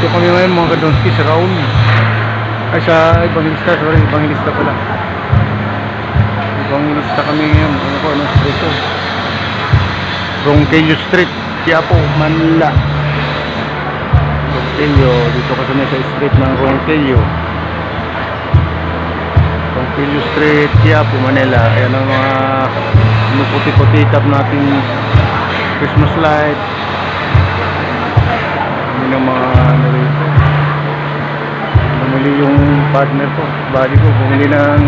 Dito kami ngayon mga kadonski sa Raon. Ay sa Evangelista, sorry, Evangelista pala. Evangelista kami ngayon. Ano ko, anong street to? Ronquillo Street, Quiapo, Manila. Ronquillo, dito kami sa street ng Ronquillo. Ronquillo Street, Quiapo, Manila. Ayan ang mga puti-puti tap nating Christmas light. Yun ang mga narito. Bumili yung partner ko, body ko, bumili ng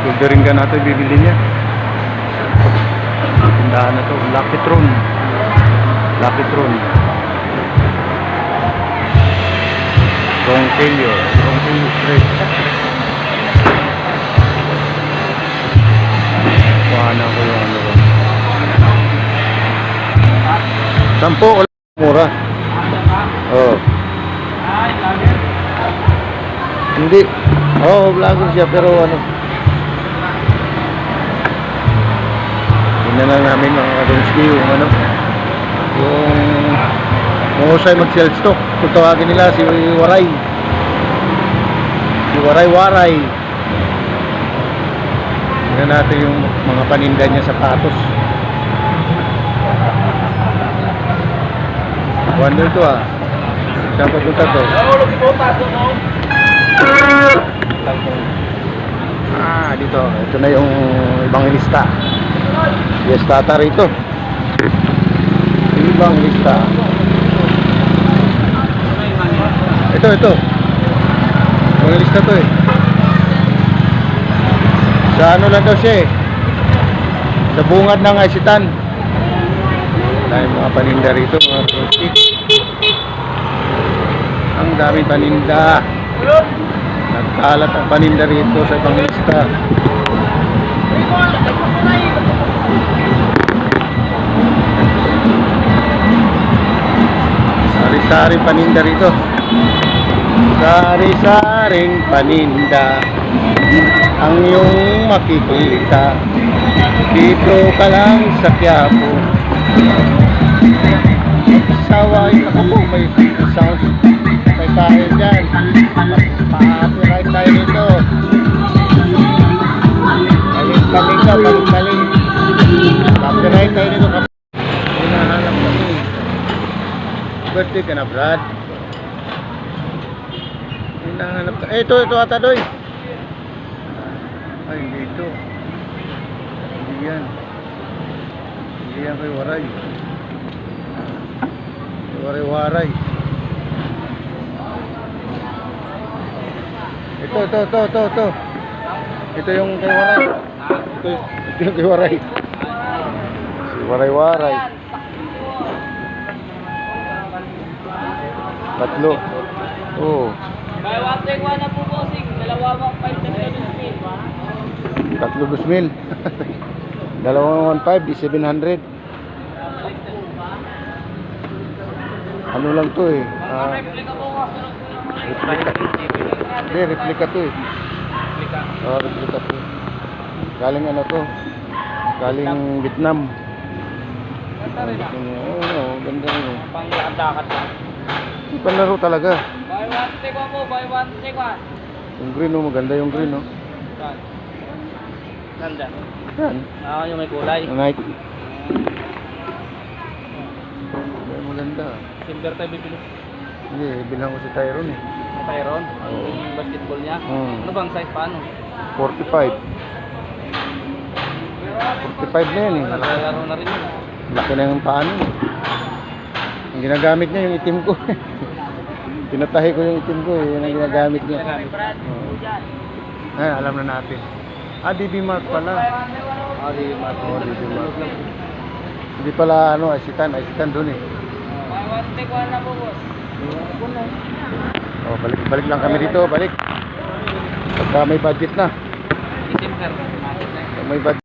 soldering gun natin, bibili niya. Tindahan na to, Lucky Tron. Lucky Tron. Ronquillo Street. Kuhanan ko yung ano. 10 mura. Oh. Hindi. Oh, vlogger siya pero ano. Tingnan na namin mga kadonski yung ano. Yung mahusay mag-sales to. Kung tawagin nila si Waray. Si Waray. Tingnan natin yung mga paninda niya sa sapatos. Wonder to ah. Saan papunta to? Dito. Ito na yung Evangelista. Yes, tata rito. Evangelista. Ito. Evangelista to eh. Sa ano lang daw siya eh. Sa bungad ng Isitan. Dahil mga paninda rito, mga prostik. Ang daming paninda. Nagkalat ang paninda rito sa Evangelista. Sari-sari paninda rito. Sari-saring paninda ang iyong makikita dito ka lang sa Quiapo. Saway ako po, may sounds, may tayo dyan, pa-copyright tayo dito. Balik ka, copyright tayo dito. Hinahanap kami. Birthday ka na, Brad. Hinahanap ka. Ito ata doy. Ay, hindi ito. Hindi yan kay Waray. Waray. Ito. Ito yung kay Waray. Ito yung kay Waray. Si Waray. Tatlo. Oh. May 1 na po bossing. Dalawa 5 Tatlo 2,000. Dalawang 1.5 di 700. Ano lang to eh. Replika to eh. Replika to. Galing ano to? Galing Vietnam. Ganda rin ganda rin. Pang-dakat lang. Panlaro talaga. Buy one, take one po. Buy one, take one. Yung green oh, maganda yung green oh. Ganda. Yan. Yung may kulay. Nike. Maganda. Silver tayo bibili. Hindi, bilang ko si Tyron eh. Tyron? Yung basketball niya? Ano bang size paano? 45. 45 na yan eh. Nalalaro na rin yun. Laki na yung paano eh. Ang ginagamit niya yung itim ko. Pinatahi ko yung itim ko eh. Yan ang ginagamit niya. Ay, alam na natin. DB Mark pala. DB Mark. DB Mark. Hindi pala ano, Isitan dun eh. Buy one, take one na po boss. Balik lang kami dito, balik. Pagka may budget na. December. May budget.